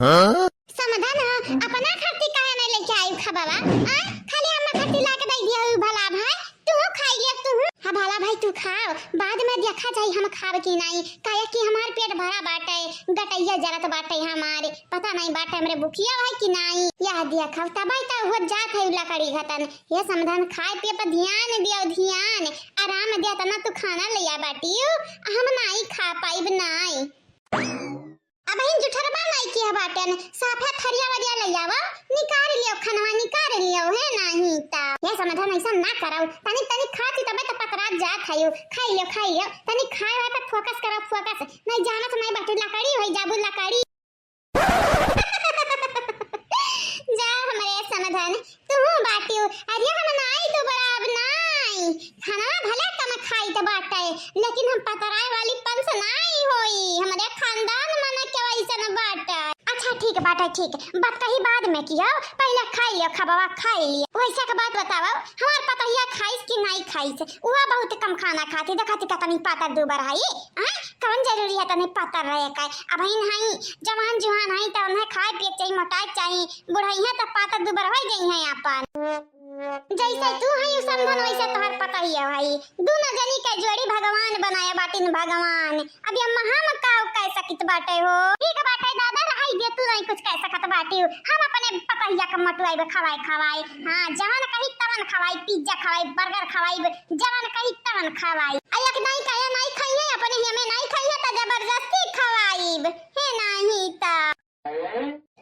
समाधान अपना खाती काहे नहीं लेके आई खा बाबा खाली अम्मा खाती लाके दे दिया भला भाई तू खाई ले तू हां भला भाई तू खाओ बाद में देखा जाई हम खाब की नहीं काहे कि हमार पेट भरा बाटे गटैया जरत बाटे हमारे पता नहीं बाटे हमरे भूखिया भाई कि नहीं यह दिया खाओ तबाई त हो जात है लकड़ी घतन ये समाधान खाए पे पर ध्यान दियो ध्यान आराम दे तना तू खाना लिया बाटियो हम नहीं खा पाइब नहीं अब इन जुठरबा नहीं किया बाटन साफा थरिया वरिया ले आवा निकाल लियो खनवा निकाल लियो है नहीं ता ये समाधान ऐसा ना कराओ तनी तनी खाती तबे त पकड़ा जात हयो खाई लियो तनी खाए है त फोकस करो फोकस नहीं जाना तो नहीं बाटू लकड़ी होई जाबू लकड़ी जा हमारे समाधान तू बाटियो अरे हम नहीं तो बराबर नहीं खाना भले कम खाई त बाटे लेकिन हम पतराए वाली पंस नहीं होई हमारे खानदान मन के वैसा न बाटे अच्छा ठीक बाटे ठीक बात कही बाद में कियो पहले खाई लियो खबावा खाई लियो वैसा के बात बताओ हमार पतहिया खाइस कि नहीं खाइस उहा बहुत कम खाना खाती देखती कतनी पातर दुबर हई हां कौन जरूरी है तने पातर रहे का अब इन हई जवान जुहान हई त उन्हें खाए पिए चाहिए मोटाई चाहिए बुढ़ाई है त पातर दुबर हो गई है अपन जैसे तू है समझन वैसे तोहर पता ही है भाई दोनों जनी के जोड़ी भगवान बनाया बाटिन भगवान अब ये हम का कह सकित बाटे हो ठीक बाटे दादा रहाई दे तू नहीं कुछ कह सकत बाटी हम अपने पतहिया का मटुआई खवाई हां जवन कही तवन खवाई पिज्जा खवाई बर्गर खवाई जवन कही तवन खवाई अलग नहीं कहे नहीं खाइए अपने हमें नहीं खाइए त जबरदस्ती खवाई है नहीं ता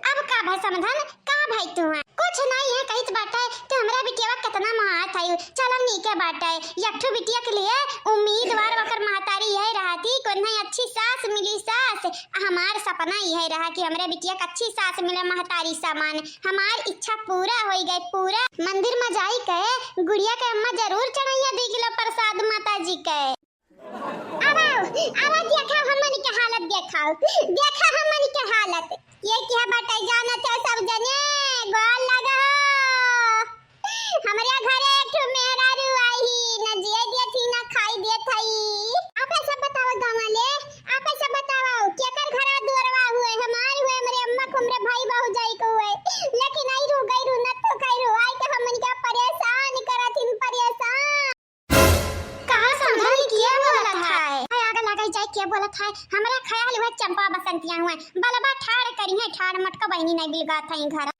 अब का भाई समाधान का भाई तू कुछ नहीं है कहित बाटे तो हमरा बिटिया कितना महात है चलो नीके बाटे यठू बिटिया के लिए उम्मीदवार वकर महतारी है रहती को नहीं अच्छी सास मिली सास हमार सपना यह रहा कि हमरे बिटिया को अच्छी सास मिले महतारी समान हमार इच्छा पूरा हो गई पूरा मंदिर में जाई के गुड़िया के अम्मा जरूर चढ़ाइया 2 किलो प्रसाद माता जी के अब देखा हमनी के हालत देखा हमनी के हालत ये क्या बाटे जाना थे सब जने गोल लगा हमारे घरे एक मेहरारू आई न जिए दिए थी न खाई दिए थई आप सब बताओ गांव वाले आप सब बताओ क्या कर घरा दुरवा हुए हमारे हुए मेरे अम्मा को मेरे भाई बहू जाई को हुए लेकिन आई रू गई रू न तो कई रू आई के हमन का परेशान करथिन परेशान कहां समझाई किए बोलत है आगे लगाई जाए के बोलत है हमरा ख्याल हुए चंपा बसंतिया हुए बलबा ठाड़ करी है ठाड़ मटका बहनी नहीं बिलगा थई घर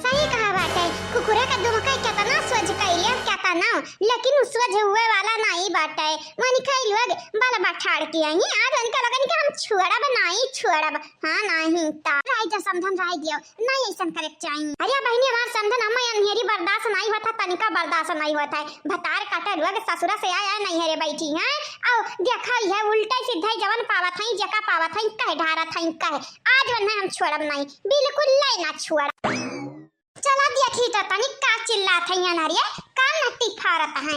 सही कहा बात है कुकुरे का दुमका कितना स्वज कइले क्या ना लेकिन उस स्वज हुए वाला नहीं बात है मानी खाई लोग बलबा ठाड़ के आई आज उनका लगन कि हम छुड़ा बनाई छुड़ा हां नहीं ता राई जा समधन राई दियो नहीं ऐसा करे चाहिए अरे बहनी हमार समधन अम्मा अंधेरी बर्दाश्त नहीं होता तनिका बर्दाश्त नहीं होता है भतार काटे लोग ससुरा से आया नहीं है रे बैठी है आओ देखा है उल्टा सीधा जवन पावत है जका पावत है कह ढारत है कह आज वरना हम छोड़ब नहीं बिल्कुल नहीं ना छोड़ चला देखी तो तनी का चिल्लात है नारिया का नट्टी फारत है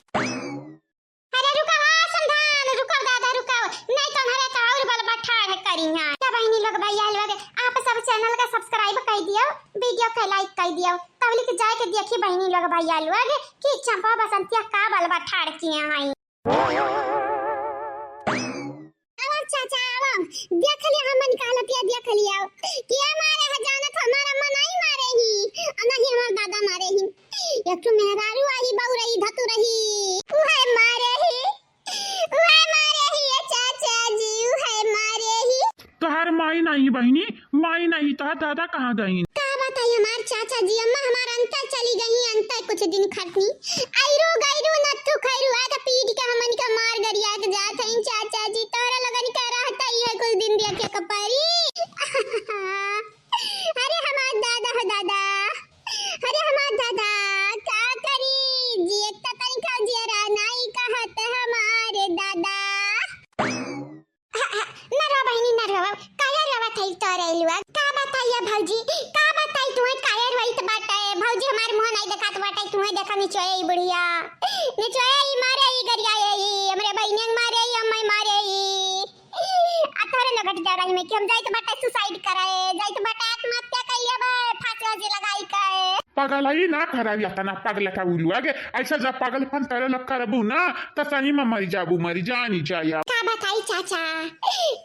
अरे रुका संधान रुका दादा रुका नहीं तो हमारे तो और बल बैठा करी हां क्या बहनी लोग भैया लोग आप सब चैनल का सब्सक्राइब कर दियो वीडियो को लाइक कर दियो तब लिख जाए के देखी बहनी लोग भैया लोग कि चंपा बसंतिया का बल बैठा किए हैं चाचा देख लिया हम निकालत है देख लिया कि हमारे हजानत हमारा मन नहीं मारे ही नहीं हमार दादा मारे ही एक तो मेहरारू आई बहु रही धतु रही उहे मारे ही चाचा जी उहे मारे ही तोहर माई नहीं बहनी माई नहीं तो दादा कहां गई का बताई हमार चाचा जी अम्मा हमार अंतर चली गई अंतर कुछ दिन खटनी आइरो गइरो नत्थु खैरू आ त पीट के हमन का मार गरिया के जात है चाचा जी तोरा लगन का रहता ही है कुछ दिन देखे कपारी अरे हमार दादा हो दादा अरे हमार दादा का करी जी एक तन का जियरा नहीं कहत हमारे दादा न रो बहनी न रो काया रवा थई तोरे लुआ का बताइए भौजी का बताई तू कायर वही बाटे भौजी हमार मुंह नहीं देखात बाटे तू देखा निचोए ई बुढ़िया निचोए ई मारे ई गरिया ई हमरे बहनी मारे ई अम्मा मारे ई अतरे लगट जा रही में कि हम जाइत बाटे सुसाइड कराए जाइत बाटे आत्महत्या कइले बे फांसी जी लगाई के पगलाई ना खराबी तना पगला का उलू आगे ऐसा जब पागलपन करे लग करबू ना त सही में मर जाबू मरी जानी चाहिए का बताई चाचा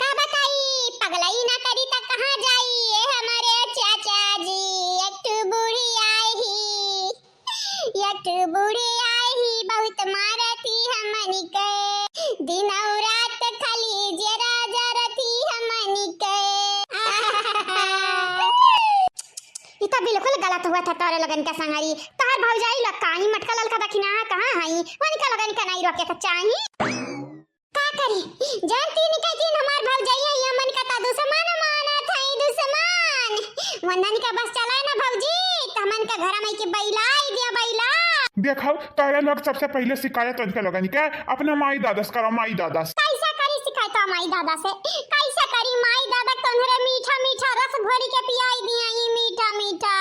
का बताई पगलाई ना करी त कहां जाई ए हम गलत हुआ था तोरे लगन का संगरी तार भौजाई लोग काई मटका ललका दखिना कहां हई वनिका लगन का नहीं रोके तो चाही का करी जानती नहीं कहीं हमार भौजाई है मन का ता दुश्मन माना थई दुश्मन वंदन का बस चला ना भौजी तमन का घर में के बैलाई दिया बैला देखो तारे लोग सबसे पहले शिकायत उनके लोगन के अपने माई दादस करो माई दादस कैसा करी शिकायत माई दादा से कैसा करी माई दादा तोहरे मीठा मीठा रस भरी के पियाई दिया ई मीठा मीठा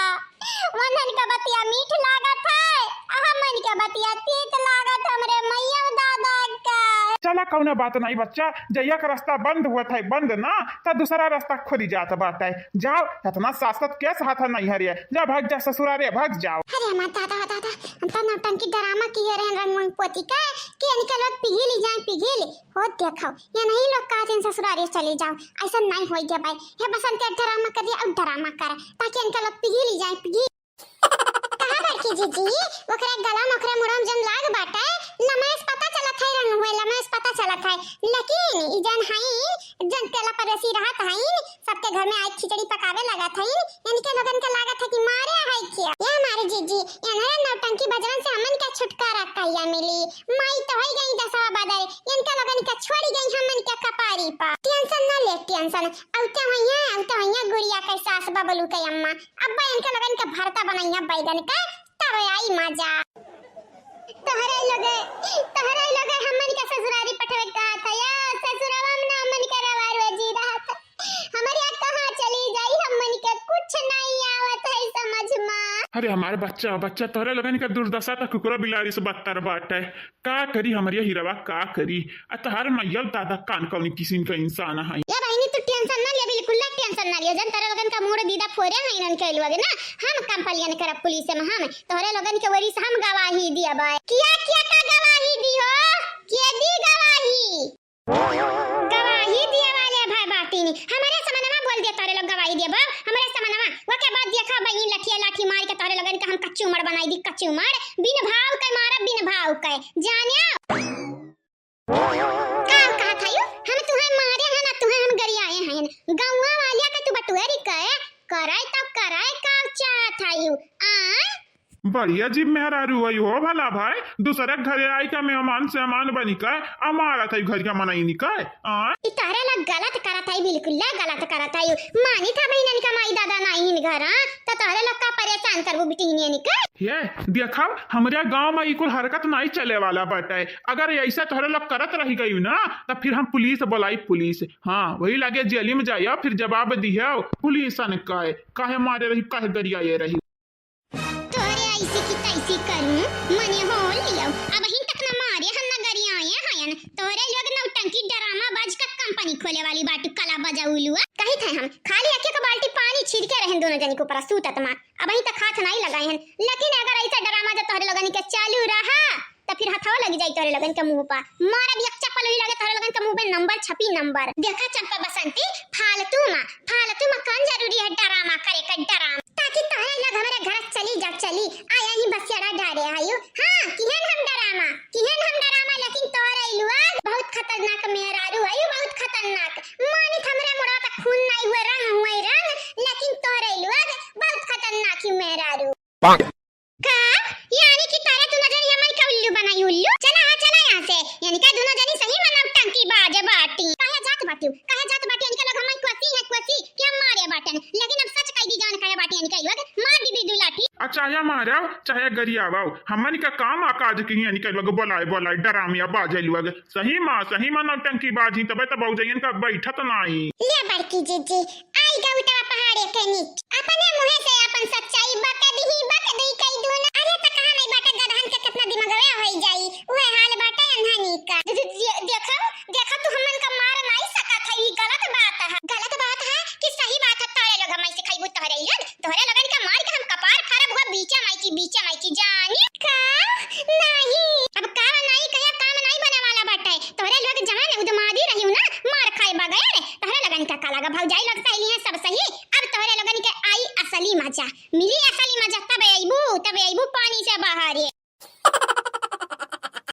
वंदन का बतिया मीठ लागत है हमन का बतिया तीत लागत हमरे मैया दादा का चला कौना बात नहीं बच्चा जैया का रास्ता बंद हुआ था बंद ना तो दूसरा रास्ता खुली जाता बात है जाओ इतना सासत कैसे हाथ नहीं हरिया जा भाग जा ससुरारे भाग जाओ अरे माता दादा दादा हम तो नौटंकी ड्रामा किए रहे रंग पोती का कि इनके लोग पिघली जाए पिघली हो देखो ये नहीं लोग का दिन ससुरारे चले जाओ ऐसा नहीं होई के भाई हे बसंत ड्रामा कर दिया अब ड्रामा कर ताकि इनके लोग पिघली जाए पिघली कहां बैठी जीजी ओकरे गला नखरे मुरम जन लाग बाटे लमस पता चलत है रंग हुए लमस पता चलत है लेकिन ई जन हई जन तेला पर रसी रहत हई सबके घर में आज खिचड़ी पकावे लगा था इनके लगन के लागत है कि मारे है क्या ये हमारे जीजी इन्हें नौटंकी बजरन से हमन का छुटकारा कहिया मिली माई तो होई गई दसवा बादर इनके लगन का छोड़ी गई हमन के कपारी पा टेंशन ना ले टेंशन औते होइया गुड़िया के सास बबलू के अम्मा अब्बा इनके लगन के भरता बनाइया बैगन का तब आई मजा तहरे लगे हमन के ससुरारी पठवे का था या ससुरावा में हमन के रवार जी रहा था हमारे कहां चली जाई हमन के कुछ नहीं आवत है समझ में अरे हमारे बच्चा तोरे लगन का दुर्दशा तो कुकुरा बिलारी से बदतर बाटे का करी हमारे हीरावा का करी अतहर मैयल दादा कान कौन किसिम का इंसान है या बहनी तू टेंशन ना ले बिल्कुल टेंशन ना लियो जन तोरे लगन का मोड़ दीदा फोरे है इनन के लगे ना हम कंपलियन करब पुलिस में हम तोरे लगन के वरी से हम गवाही दिया भाई क्या का गवाही दियो के दी गवाही दिया वाले भाई बाटी नहीं हमारे समनवा बोल दिया तोरे लोग गवाही दिया बाप हमारे समनवा वो के बाद देखा बहिन लठिया लाठी मार के तोरे लगन का हम कच्चू मर बनाई दी कच्चू मर बिन भाव के मारा बिन भाव के जाने का कहा था यो हम तुम्हें मारे हैं ना तुम्हें हम गरी आए हैं गांव वालिया के तू बटुएरी कहे कराए तब कराए का चाहत है यू आ बढ़िया जी मेहरारू हुई हो भला भाई दूसरे घरे आई का मेहमान से अमान बनी का हमारा था घर का मनाई निकाय तारा लग गलत करत है बिल्कुल गलत करत है मानी था बहन का माई दादा नहीं इन घर तो तारे लोग का परेशान करबो बिटी ने निकाय ये देखा हमारे गांव में इकुल हरकत नहीं चले वाला बाटे अगर ऐसा तोहरे लोग करत रही गई ना तो फिर हम पुलिस बुलाई पुलिस हाँ वही लगे जेली में जाइए फिर जवाब दिया पुलिस ने काहे मारे रही काहे गरियाए रही ऐसी की तैसी करूं मने हो लियो अब हिन तक न मारे हम न गरी आए हयन तोरे लोग नौटंकी ड्रामा बाज का कंपनी खोले वाली बाटू कला बजाउलुआ कही थे हम खाली आके का बाल्टी पानी छिड़के रहन दोनों जन के ऊपर सूतत मा अब हिन तक हाथ नहीं लगाए हैं लेकिन अगर ऐसा ड्रामा जो तोरे लोगन के चालू रहा तो फिर हथवा लग जाई तोरे लगन के मुंह पर मारा भी चप्पल ही लगे तोरे लगन के मुंह पे नंबर छपी नंबर देखा चंपा बसंती फालतू में कौन जरूरी है ड्रामा करे का ड्रामा ताकि तोरे लग हमारे घर चली जा चली आया ही बसियाड़ा डारे आयो हां किहन हम ड्रामा लेकिन तोरे लुआ बहुत खतरनाक मेहरारू आयो बहुत खतरनाक मानी हमरे मुड़ा तक खून नहीं हुए रंग लेकिन तोरे लुआ बहुत खतरनाक ही मेहरारू का यानी कि तारा तू नजर यमन का उल्लू बनाई उल्लू चला यहां से यानी का दोनों जनी सही मनब टंकी बाजे बाटी काहे जात बाटी यानी का लोग हमई क्वसी क्या मारे बाटन लेकिन अब सच कह दी जान करे बाटी यानी का लोग मार दी दू लाठी चाहे मारो चाहे गरियावाओ हमन का काम आकाज की यानी का लोग बोलाए डरामिया बाजे लोग सही मां नौटंकी बाजी तबे तो बहु जयन का बैठत नहीं ले बड़की जीजी आई गौटा पहाड़े के नीच अपने मुंह से अपन सच्चाई बक दी कई दून अरे त कहां नहीं बाटे गधन के कितना दिमागवे होई जाई ओए हाल बाटे अनहानी का देखो तू हमन का मार नहीं सकत है ई गलत बात है कि सही बात है तारे लोग हमई से खइबू तोहरे लगन का मार के हम कपार खराब हुआ बीचा माई की जानी का नहीं अब का नहीं कया काम नहीं बने वाला बाटे तोहरे लोग जहां उदमादी रही ना मार खाए बगैर तोहरे लगन का काला भौजाई लोग सही है सब सही अब तोहरे लगन के आई असली मजा मिली असली मजा तब आईबू पानी से बाहर